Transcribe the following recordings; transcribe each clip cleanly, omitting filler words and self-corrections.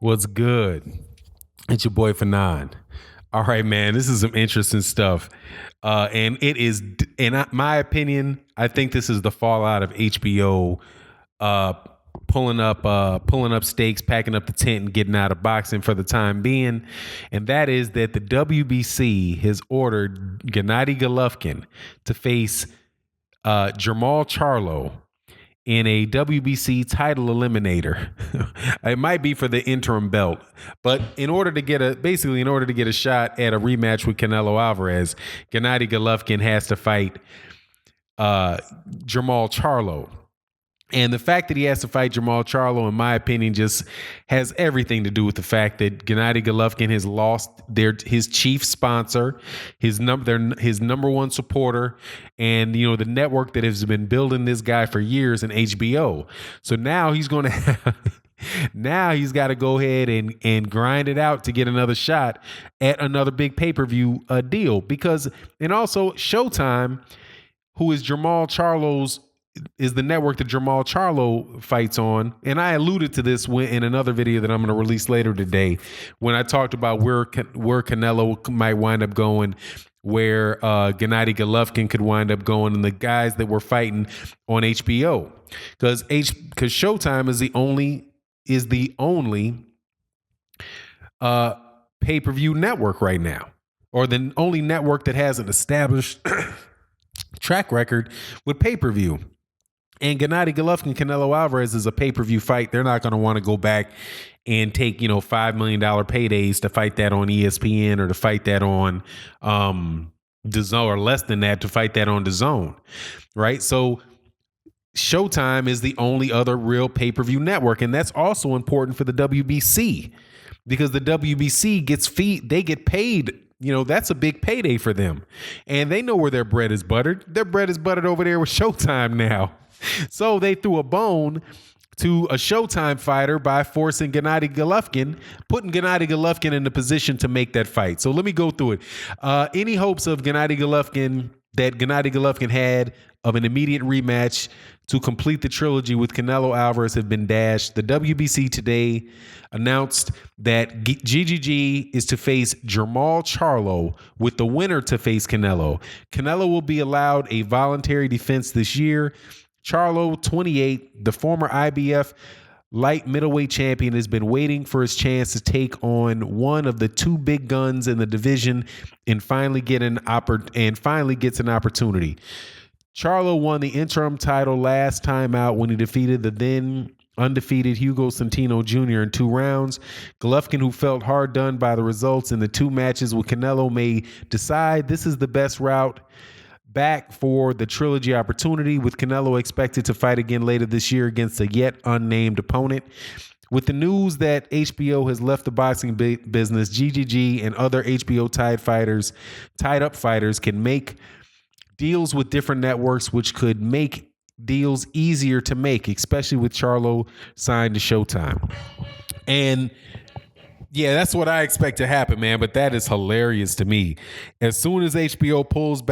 What's good? It's your boy Fanon. All right, man. This is some interesting stuff, and it is. My opinion, I think this is the fallout of HBO uh, pulling up stakes, packing up the tent, and getting out of boxing for the time being. And that is that the WBC has ordered Gennady Golovkin to face Jermall Charlo in a WBC title eliminator. It might be for the interim belt, but in order to get a shot at a rematch with Canelo Alvarez, Gennady Golovkin has to fight Jermall Charlo. And the fact that he has to fight Jermall Charlo, in my opinion, just has everything to do with the fact that Gennady Golovkin has lost his chief sponsor, his number one supporter, and the network that has been building this guy for years in HBO. So now he's going to now he's got to go ahead and grind it out to get another shot at another big pay-per-view deal. And also Showtime, who is the network that Jermall Charlo fights on. And I alluded to this in another video that I'm going to release later today when I talked about where Canelo might wind up going, where Gennady Golovkin could wind up going, and the guys that were fighting on HBO. Because Showtime is the only pay-per-view network right now, or the only network that has an established track record with pay-per-view. And Gennady Golovkin, Canelo Alvarez is a pay-per-view fight. They're not going to want to go back and take, $5 million paydays to fight that on ESPN or to fight that on DAZN, or less than that to fight that on DAZN, right? So Showtime is the only other real pay-per-view network, and that's also important for the WBC because the WBC they get paid. That's a big payday for them, and they know where their bread is buttered. Their bread is buttered over there with Showtime now. So they threw a bone to a Showtime fighter by forcing putting Gennady Golovkin in the position to make that fight. So let me go through it. Any hopes of Gennady Golovkin had of an immediate rematch to complete the trilogy with Canelo Alvarez have been dashed. The WBC today announced that GGG is to face Jermall Charlo, with the winner to face Canelo. Canelo will be allowed a voluntary defense this year. Charlo, 28, the former IBF light middleweight champion, has been waiting for his chance to take on one of the two big guns in the division and finally gets an opportunity. Charlo won the interim title last time out when he defeated the then undefeated Hugo Centeno Jr. in 2 rounds. Golovkin, who felt hard done by the results in the 2 matches with Canelo, may decide this is the best route back for the trilogy opportunity, with Canelo expected to fight again later this year against a yet unnamed opponent. With the news that HBO has left the boxing business, GGG and other HBO tied up fighters can make deals with different networks, which could make deals easier to make, especially with Charlo signed to Showtime. And yeah, that's what I expect to happen, man. But that is hilarious to me. As soon as HBO pulls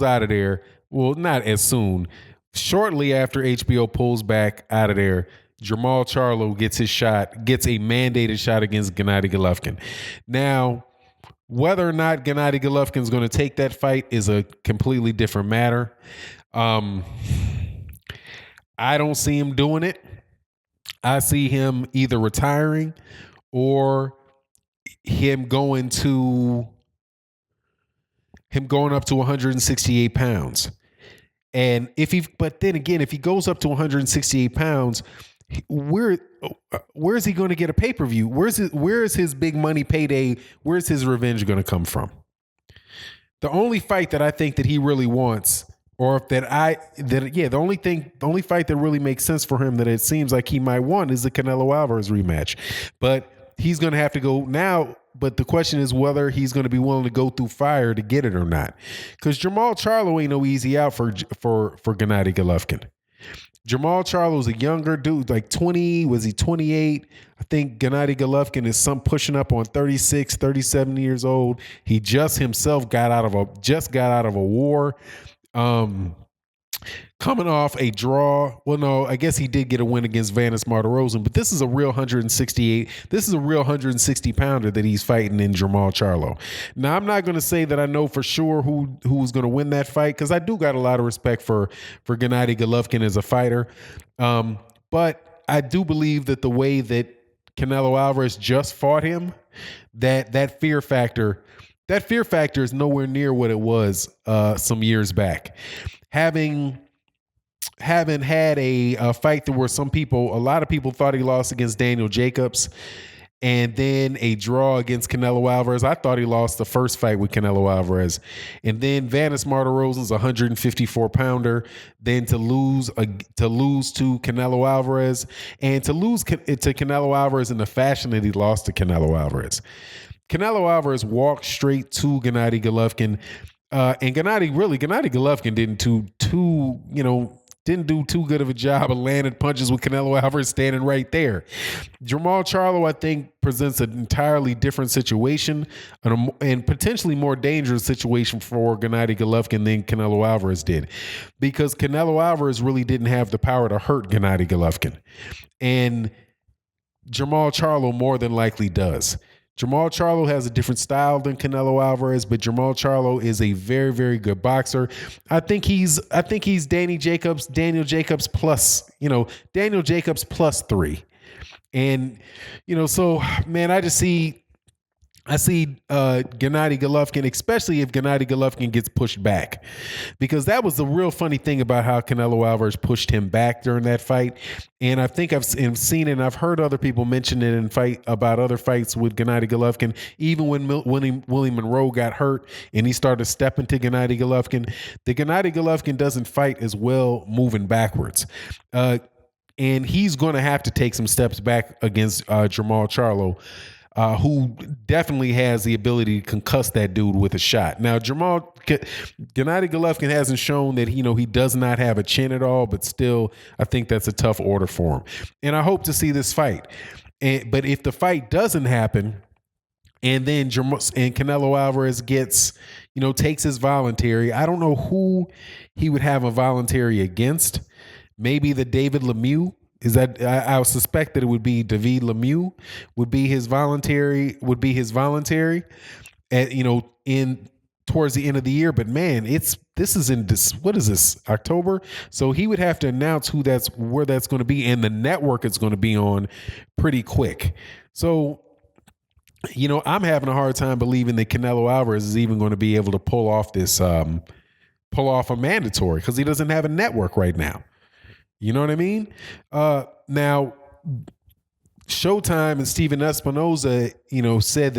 out of there, well, not as soon, shortly after HBO pulls back out of there, Jermall Charlo gets a mandated shot against Gennady Golovkin. Now, whether or not Gennady Golovkin is going to take that fight is a completely different matter. I don't see him doing it. I see him either retiring or him going up to 168 pounds. And if he goes up to 168 pounds, where is he going to get a pay-per-view? Where is his big money payday? Where's his revenge going to come from? The only fight that I think that he really wants, the only fight that really makes sense for him that it seems like he might want is the Canelo Alvarez rematch. But he's going to have to go now. But the question is whether he's going to be willing to go through fire to get it or not. Because Jermall Charlo ain't no easy out for Gennady Golovkin. Jermall Charlo's a younger dude, like 20, was he 28? I think Gennady Golovkin is pushing up on 36, 37 years old. He just himself got out of a war. coming off a draw. Well, no, I guess he did get a win against Vanis Martirosyan, but this is a real 168. This is a real 160 pounder that he's fighting in Jermall Charlo. Now, I'm not going to say that I know for sure who's going to win that fight, because I do got a lot of respect for Gennady Golovkin as a fighter. But I do believe that the way that Canelo Alvarez just fought him, that fear factor is nowhere near what it was some years back. Having had a fight that where a lot of people thought he lost against Daniel Jacobs, and then a draw against Canelo Alvarez. I thought he lost the first fight with Canelo Alvarez, and then Vanis Martirosyan's 154 pounder. Then to lose to Canelo Alvarez, and to lose to Canelo Alvarez in the fashion that he lost to Canelo Alvarez. Canelo Alvarez walked straight to Gennady Golovkin, and Gennady Golovkin didn't do too good of a job of landing punches with Canelo Alvarez standing right there. Jermall Charlo, I think, presents an entirely different situation and potentially more dangerous situation for Gennady Golovkin than Canelo Alvarez did, because Canelo Alvarez really didn't have the power to hurt Gennady Golovkin, and Jermall Charlo more than likely does. Jermall Charlo has a different style than Canelo Alvarez, but Jermall Charlo is a very, very good boxer. I think he's Daniel Jacobs plus, Daniel Jacobs plus 3. And, so man, I see Gennady Golovkin, especially if Gennady Golovkin gets pushed back, because that was the real funny thing about how Canelo Alvarez pushed him back during that fight. And I think I've seen it, and I've heard other people mention it about other fights with Gennady Golovkin. Even when Willie Monroe got hurt and he started stepping to Gennady Golovkin, the Gennady Golovkin doesn't fight as well moving backwards. And he's going to have to take some steps back against Jermall Charlo, who definitely has the ability to concuss that dude with a shot. Now, Gennady Golovkin hasn't shown that he does not have a chin at all, but still, I think that's a tough order for him. And I hope to see this fight. But if the fight doesn't happen, and then Canelo Alvarez takes his voluntary, I don't know who he would have a voluntary against. Maybe the David Lemieux. I would suspect that it would be David Lemieux would be his voluntary in towards the end of the year. But man, what is this, October? So he would have to announce where that's going to be, and the network it's going to be on pretty quick. So, I'm having a hard time believing that Canelo Alvarez is even going to be able to pull off a mandatory, because he doesn't have a network right now. You know what I mean? Now, Showtime and Steven Espinoza, said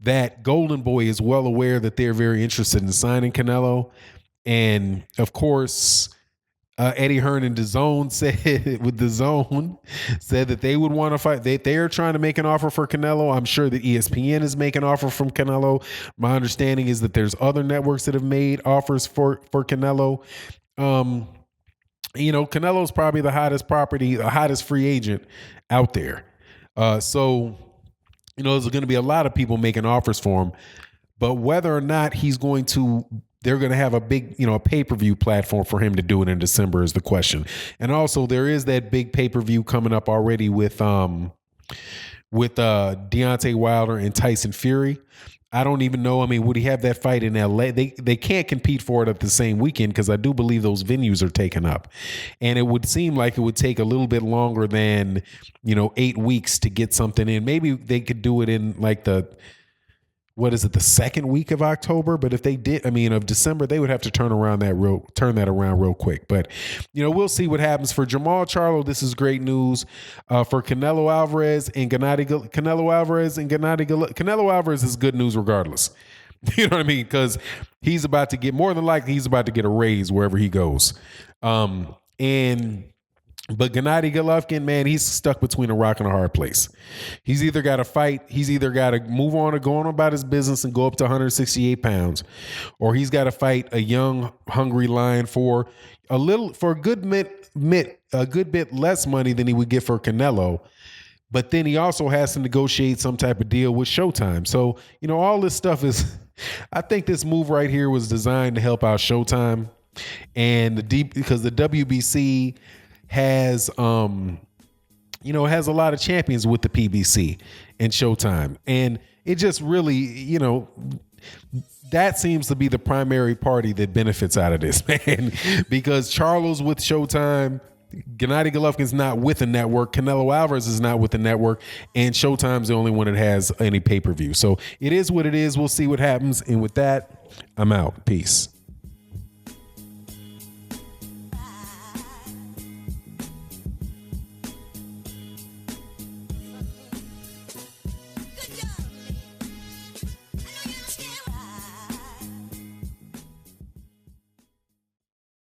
that Golden Boy is well aware that they're very interested in signing Canelo. And of course, Eddie Hearn and DAZN said that they would want to fight. They are trying to make an offer for Canelo. I'm sure that ESPN is making an offer from Canelo. My understanding is that there's other networks that have made offers for Canelo. Canelo's probably the hottest free agent out there. So there's going to be a lot of people making offers for him, but whether or not they're going to have a big, pay-per-view platform for him to do it in December is the question. And also there is that big pay-per-view coming up already with Deontay Wilder and Tyson Fury. I don't even know. I mean, would he have that fight in LA? They can't compete for it at the same weekend, because I do believe those venues are taken up. And it would seem like it would take a little bit longer than, 8 weeks to get something in. Maybe they could do it in like the second week of October? But if they did, of December, they would have to turn that around real quick. But, we'll see what happens. For Jermall Charlo, this is great news. For Canelo Alvarez and Canelo Alvarez is good news regardless. You know what I mean? Because he's about to get a raise wherever he goes. But Gennady Golovkin, man, he's stuck between a rock and a hard place. He's either got to fight, he's either got to move on or go on about his business and go up to 168 pounds, or he's got to fight a young, hungry lion for a good bit less money than he would get for Canelo. But then he also has to negotiate some type of deal with Showtime. So, all this stuff I think this move right here was designed to help out Showtime and because the WBC has has a lot of champions with the PBC and Showtime, and it just really that seems to be the primary party that benefits out of this, man, because Charlo's with Showtime. Gennady Golovkin's not with the network. Canelo Alvarez is not with the network, and Showtime's the only one that has any pay-per-view. So it is what it is. We'll see what happens. And with that, I'm out. Peace.